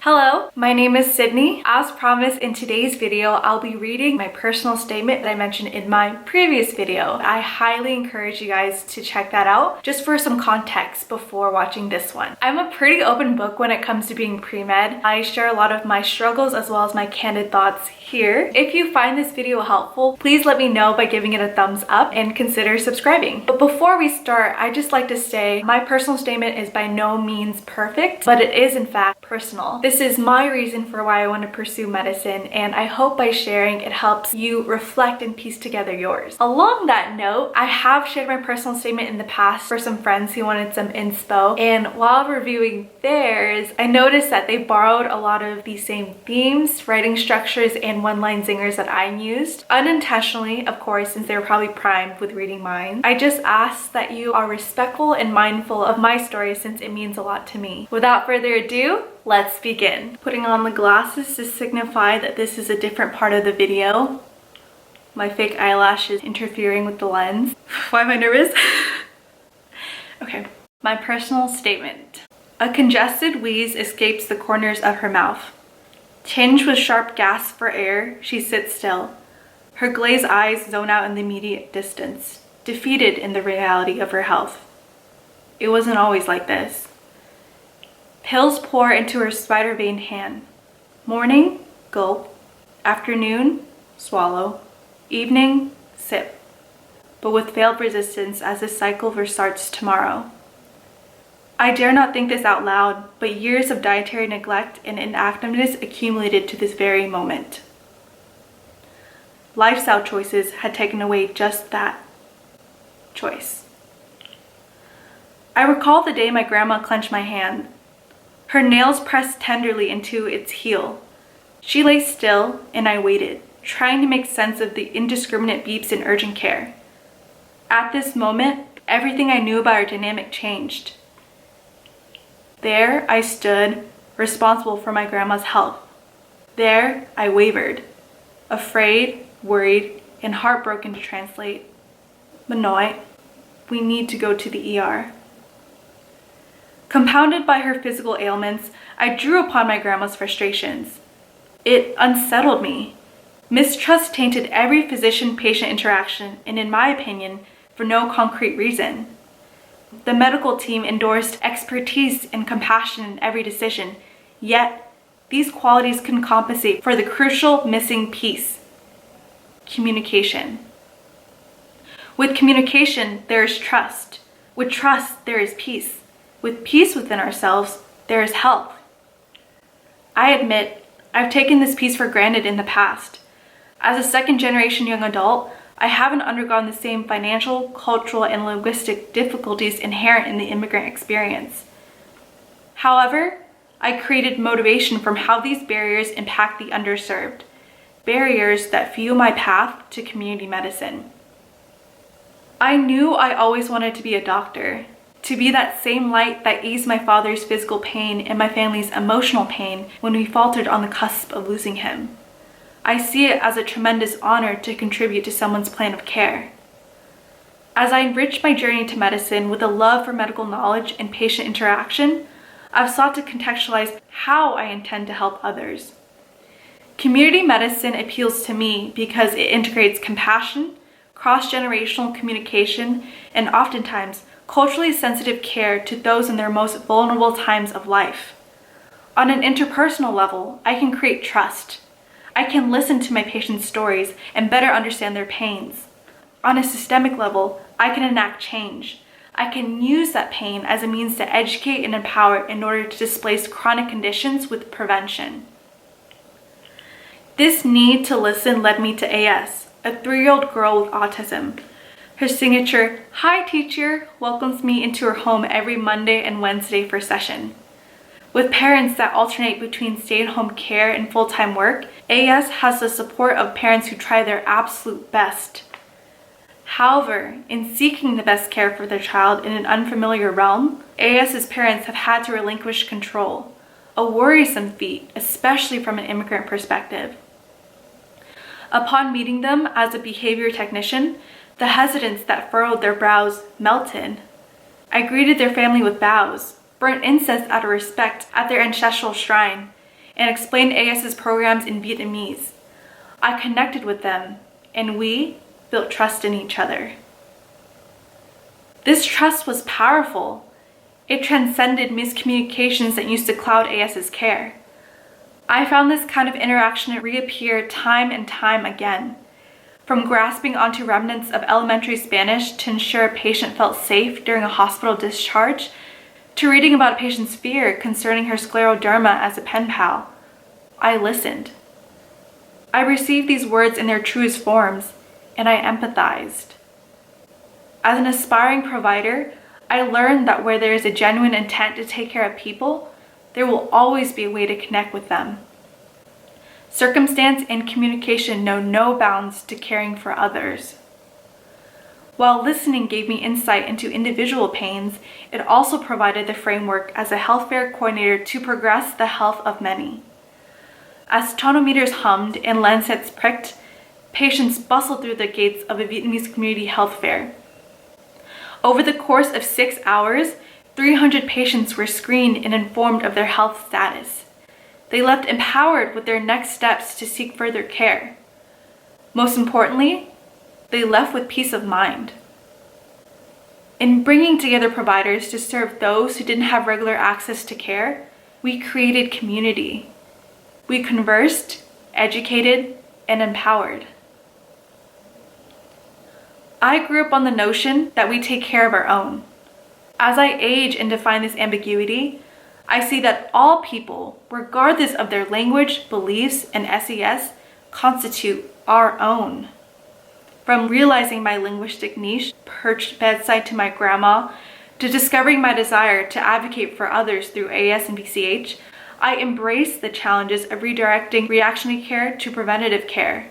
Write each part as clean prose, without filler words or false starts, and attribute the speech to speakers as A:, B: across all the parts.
A: Hello, my name is Sydney. As promised, in today's video, I'll be reading my personal statement that I mentioned in my previous video. I highly encourage you guys to check that out just for some context before watching this one. I'm a pretty open book when it comes to being pre-med. I share a lot of my struggles as well as my candid thoughts here. If you find this video helpful, please let me know by giving it a thumbs up and consider subscribing. But before we start, I'd just like to say my personal statement is by no means perfect, but it is in fact personal. This is my reason for why I want to pursue medicine, and I hope by sharing it helps you reflect and piece together yours. Along that note, I have shared my personal statement in the past for some friends who wanted some inspo, and while reviewing theirs, I noticed that they borrowed a lot of the same themes, writing structures, and one-line zingers that I used. Unintentionally, of course, since they were probably primed with reading mine. I just ask that you are respectful and mindful of my story since it means a lot to me. Without further ado, let's begin. Putting on the glasses to signify that this is a different part of the video. My fake eyelashes interfering with the lens. Why am I nervous? Okay. My personal statement. A congested wheeze escapes the corners of her mouth. Tinged with sharp gasps for air, she sits still. Her glazed eyes zone out in the immediate distance, defeated in the reality of her health. It wasn't always like this. Pills pour into her spider-veined hand. Morning, gulp. Afternoon, swallow. Evening, sip. But with veiled resistance as the cycle restarts tomorrow. I dare not think this out loud, but years of dietary neglect and inactiveness accumulated to this very moment. Lifestyle choices had taken away just that choice. I recall the day my grandma clenched my hand. Her nails pressed tenderly into its heel. She lay still, and I waited, trying to make sense of the indiscriminate beeps in urgent care. At this moment, everything I knew about our dynamic changed. There I stood, responsible for my grandma's health. There I wavered, afraid, worried, and heartbroken to translate. Manoy, we need to go to the ER. Compounded by her physical ailments, I drew upon my grandma's frustrations. It unsettled me. Mistrust tainted every physician-patient interaction, and in my opinion, for no concrete reason. The medical team endorsed expertise and compassion in every decision, yet these qualities can compensate for the crucial missing piece: communication. With communication, there is trust. With trust, there is peace. With peace within ourselves, there is health. I admit, I've taken this peace for granted in the past. As a second-generation young adult, I haven't undergone the same financial, cultural, and linguistic difficulties inherent in the immigrant experience. However, I created motivation from how these barriers impact the underserved, barriers that fuel my path to community medicine. I knew I always wanted to be a doctor. To be that same light that eased my father's physical pain and my family's emotional pain when we faltered on the cusp of losing him. I see it as a tremendous honor to contribute to someone's plan of care. As I enrich my journey to medicine with a love for medical knowledge and patient interaction, I've sought to contextualize how I intend to help others. Community medicine appeals to me because it integrates compassion, cross-generational communication, and oftentimes culturally sensitive care to those in their most vulnerable times of life. On an interpersonal level, I can create trust. I can listen to my patients' stories and better understand their pains. On a systemic level, I can enact change. I can use that pain as a means to educate and empower in order to displace chronic conditions with prevention. This need to listen led me to AS, a 3-year-old girl with autism. Her signature, "Hi teacher," welcomes me into her home every Monday and Wednesday for session. With parents that alternate between stay-at-home care and full-time work, AS has the support of parents who try their absolute best. However, in seeking the best care for their child in an unfamiliar realm, AS's parents have had to relinquish control, a worrisome feat, especially from an immigrant perspective. Upon meeting them as a behavior technician, the hesitance that furrowed their brows melted. I greeted their family with bows, burnt incense out of respect at their ancestral shrine, and explained AS's programs in Vietnamese. I connected with them, and we built trust in each other. This trust was powerful. It transcended miscommunications that used to cloud AS's care. I found this kind of interaction reappear time and time again. From grasping onto remnants of elementary Spanish to ensure a patient felt safe during a hospital discharge, to reading about a patient's fear concerning her scleroderma as a pen pal, I listened. I received these words in their truest forms, and I empathized. As an aspiring provider, I learned that where there is a genuine intent to take care of people, there will always be a way to connect with them. Circumstance and communication know no bounds to caring for others. While listening gave me insight into individual pains, it also provided the framework as a health fair coordinator to progress the health of many. As tonometers hummed and lancets pricked, patients bustled through the gates of a Vietnamese community health fair. Over the course of 6 hours, 300 patients were screened and informed of their health status. They left empowered with their next steps to seek further care. Most importantly, they left with peace of mind. In bringing together providers to serve those who didn't have regular access to care, we created community. We conversed, educated, and empowered. I grew up on the notion that we take care of our own. As I age and define this ambiguity, I see that all people, regardless of their language, beliefs, and SES, constitute our own. From realizing my linguistic niche, perched bedside to my grandma, to discovering my desire to advocate for others through AS and VCH, I embrace the challenges of redirecting reactionary care to preventative care.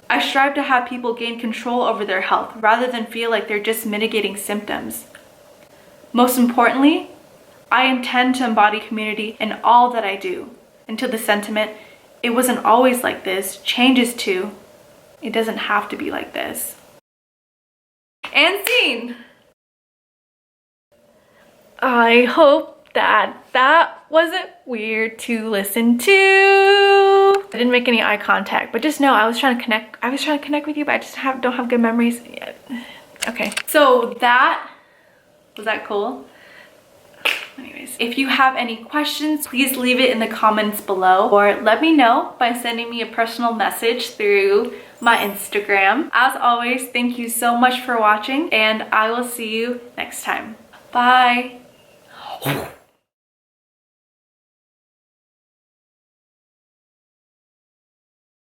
A: I strive to have people gain control over their health rather than feel like they're just mitigating symptoms. Most importantly, I intend to embody community in all that I do, until the sentiment, "It wasn't always like this," changes to, "It doesn't have to be like this." And scene! I hope that wasn't weird to listen to. I didn't make any eye contact, but just know I was trying to connect with you, but I just don't have good memories yet. Okay, so was that cool? Anyways, if you have any questions, please leave it in the comments below, or let me know by sending me a personal message through my Instagram. As always, thank you so much for watching, and I will see you next time. Bye.